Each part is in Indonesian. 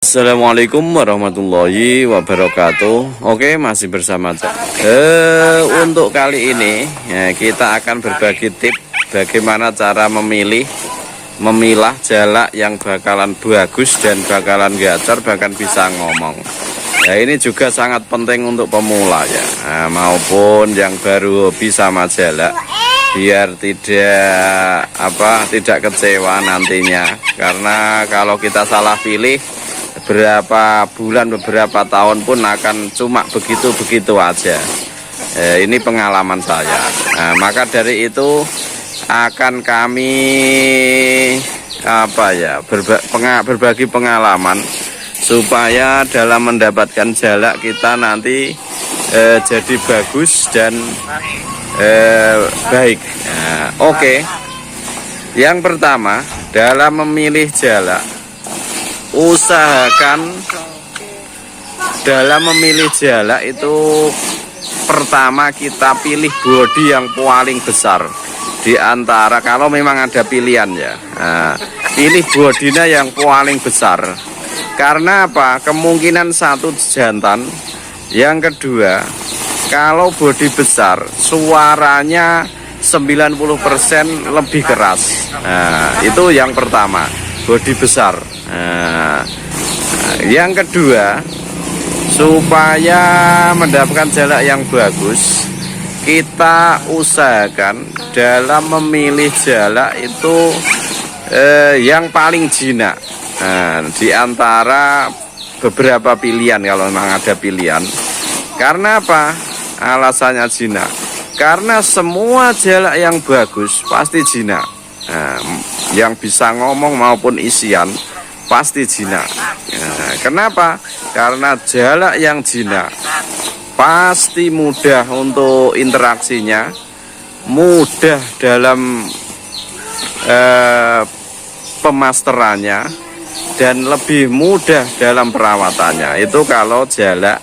Assalamualaikum warahmatullahi wabarakatuh. Oke, masih bersama untuk kali ini kita akan berbagi tips bagaimana cara memilah jalak yang bakalan bagus dan bakalan gacor, bahkan bisa ngomong. Ya, ini juga sangat penting untuk pemula ya, maupun yang baru hobi sama jalak, biar tidak kecewa nantinya. Karena kalau kita salah pilih, beberapa bulan, beberapa tahun pun akan cuma begitu-begitu aja. Ini pengalaman saya. Maka dari itu akan kami berbagi pengalaman supaya dalam mendapatkan jalak kita nanti jadi bagus dan baik. Oke. Yang pertama, dalam memilih jalak, usahakan dalam memilih jalak itu pertama kita pilih bodi yang paling besar di antara, kalau memang ada pilihan ya. Pilih bodinya yang paling besar. Karena apa? Kemungkinan satu jantan. Yang kedua, kalau bodi besar, suaranya 90% lebih keras. Itu yang pertama, bodi besar. Yang kedua, supaya mendapatkan jalak yang bagus, kita usahakan dalam memilih jalak itu yang paling jinak. Di antara beberapa pilihan, kalau memang ada pilihan. Karena apa? Alasannya jinak. Karena semua jalak yang bagus pasti jinak. Yang bisa ngomong maupun isian pasti jinak. Kenapa? Karena jalak yang jinak pasti mudah untuk interaksinya, mudah dalam pemasterannya, dan lebih mudah dalam perawatannya. Itu kalau jalak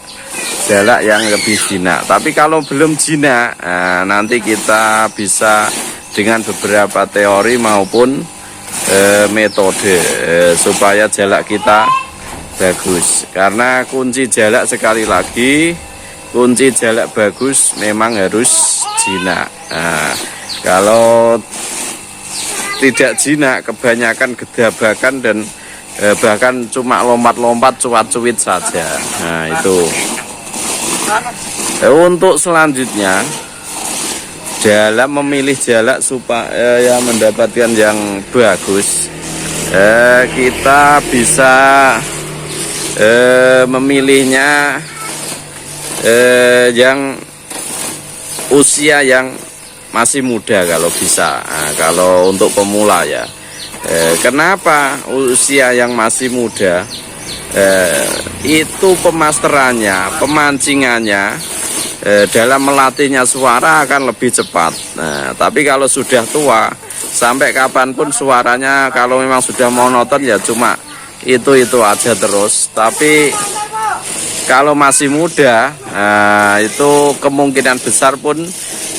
yang lebih jinak. Tapi kalau belum jinak, nanti kita bisa dengan beberapa teori maupun metode supaya jalak kita bagus. Karena kunci jalak, sekali lagi, kunci jalak bagus memang harus jinak. Kalau tidak jinak, kebanyakan gedabakan dan bahkan cuma lompat-lompat, cuat-cuit saja. Itu. Untuk selanjutnya, dalam memilih jalak supaya mendapatkan yang bagus, kita bisa memilihnya yang usia yang masih muda kalau bisa. Kalau untuk pemula ya. Kenapa usia yang masih muda? Itu pemasterannya, pemancingannya, dalam melatihnya suara akan lebih cepat. Tapi kalau sudah tua, sampai kapanpun suaranya kalau memang sudah monoton ya cuma itu aja terus. Tapi kalau masih muda, itu kemungkinan besar pun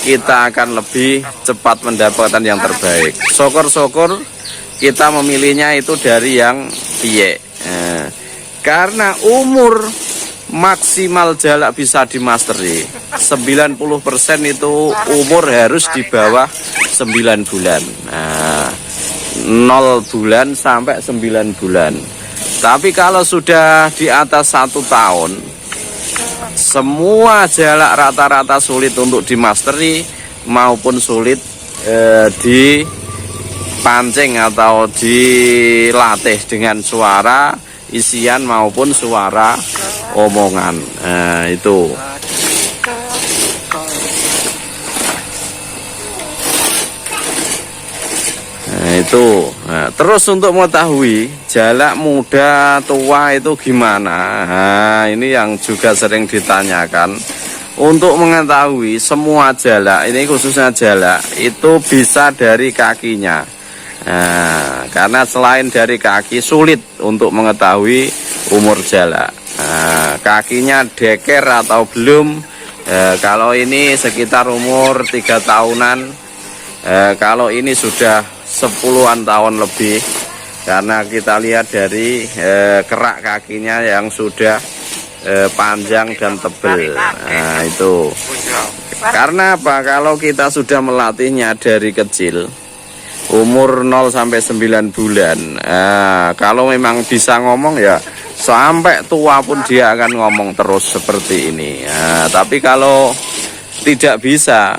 kita akan lebih cepat mendapatkan yang terbaik. Syukur-syukur kita memilihnya itu dari yang piye. Karena umur maksimal jalak bisa dimasteri 90% itu umur harus di bawah 9 bulan. 0 bulan sampai 9 bulan. Tapi kalau sudah di atas 1 tahun, semua jalak rata-rata sulit untuk dimasteri maupun sulit dipancing atau dilatih dengan suara isian maupun suara omongan. Itu. Itu. Terus untuk mengetahui jalak muda tua itu gimana? Ini yang juga sering ditanyakan. Untuk mengetahui semua jalak, ini khususnya jalak, itu bisa dari kakinya. Karena selain dari kaki sulit untuk mengetahui umur jalak. Kakinya deker atau belum. Kalau ini sekitar umur 3 tahunan. Kalau ini sudah 10-an tahun lebih. karena kita lihat dari kerak kakinya yang sudah panjang dan tebal. Nah, itu karena apa? Kalau kita sudah melatihnya dari kecil, umur 0 sampai 9 bulan, kalau memang bisa ngomong ya sampai tua pun dia akan ngomong terus seperti ini. Tapi kalau tidak bisa,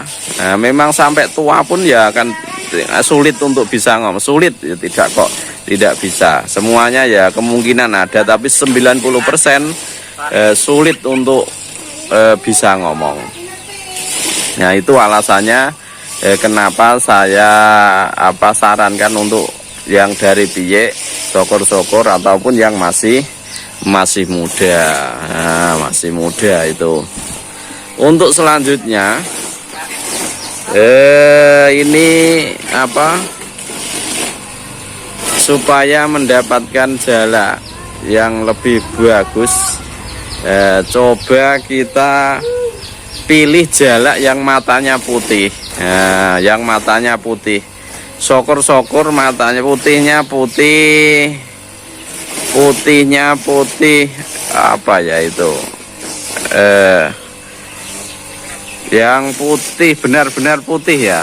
memang sampai tua pun ya akan sulit untuk bisa ngomong. Sulit ya, tidak bisa. Semuanya ya kemungkinan ada, tapi 90% sulit untuk bisa ngomong. Nah, itu alasannya kenapa saya sarankan untuk yang dari piye, sokor-sokor ataupun yang masih muda. Nah, masih muda itu. Untuk selanjutnya ini supaya mendapatkan jala yang lebih bagus, coba kita pilih jalak yang matanya putih. Yang matanya putih, sokor-sokor matanya putihnya putih apa ya itu, yang putih benar-benar putih ya.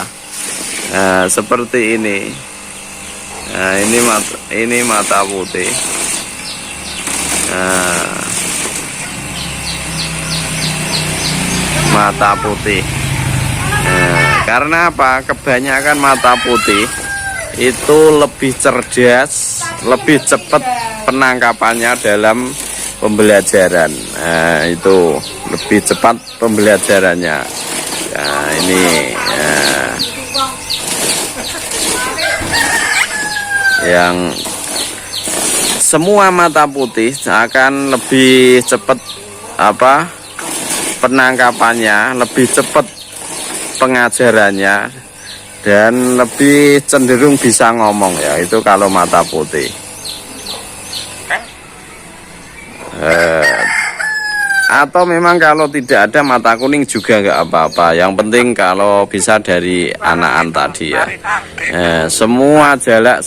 Seperti ini. Nah, ini mata putih. Mata putih. Karena apa? Kebanyakan mata putih itu lebih cerdas, lebih cepat penangkapannya dalam pembelajaran. Itu lebih cepat pembelajarannya. Nah, ini yang semua mata putih akan lebih cepat penangkapannya, lebih cepat pengajarannya, dan lebih cenderung bisa ngomong ya, itu kalau mata putih. Atau memang kalau tidak ada mata kuning juga nggak apa-apa, yang penting kalau bisa dari anakan tadi ya. Semua jalak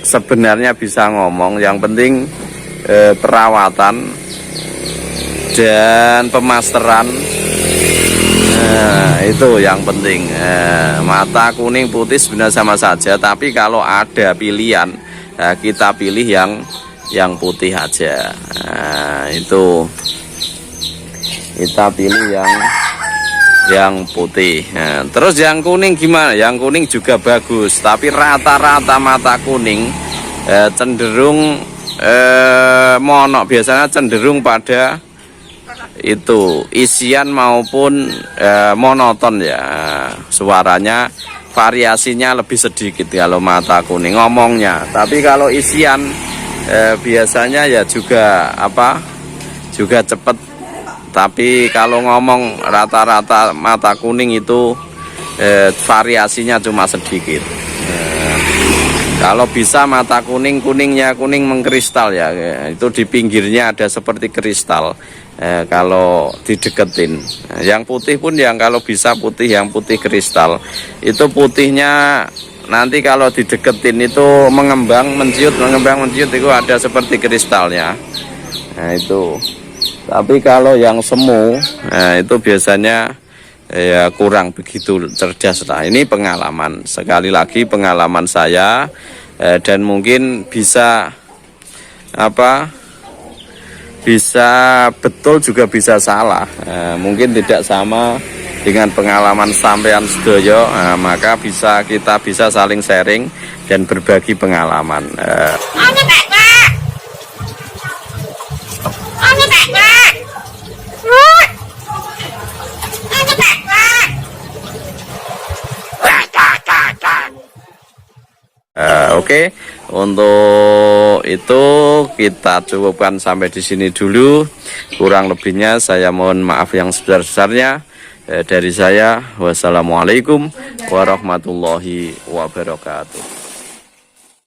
sebenarnya bisa ngomong, yang penting perawatan dan pemasteran, itu yang penting. Mata kuning putih sebenarnya sama saja, tapi kalau ada pilihan, kita pilih yang putih aja. Itu kita pilih yang putih. Terus yang kuning gimana? Yang kuning juga bagus, tapi rata-rata mata kuning cenderung monok, biasanya cenderung pada itu isian maupun monoton ya, suaranya variasinya lebih sedikit kalau mata kuning ngomongnya. Tapi kalau isian biasanya ya juga juga cepat. Tapi kalau ngomong rata-rata mata kuning itu variasinya cuma sedikit. Kalau bisa mata kuningnya kuning mengkristal ya, itu di pinggirnya ada seperti kristal. Kalau dideketin, yang putih pun yang kalau bisa putih, yang putih kristal, itu putihnya nanti kalau dideketin itu mengembang menciut itu ada seperti kristalnya. Nah, itu. Tapi kalau yang semu, itu biasanya ya kurang begitu cerdas lah. Ini pengalaman, sekali lagi pengalaman saya, dan mungkin bisa bisa betul juga bisa salah. Mungkin tidak sama dengan pengalaman sampean sedoyo, maka kita bisa saling sharing dan berbagi pengalaman. Oke, untuk itu kita cukupkan sampai di sini dulu. Kurang lebihnya saya mohon maaf yang sebesar-besarnya. Dari saya, wassalamualaikum warahmatullahi wabarakatuh.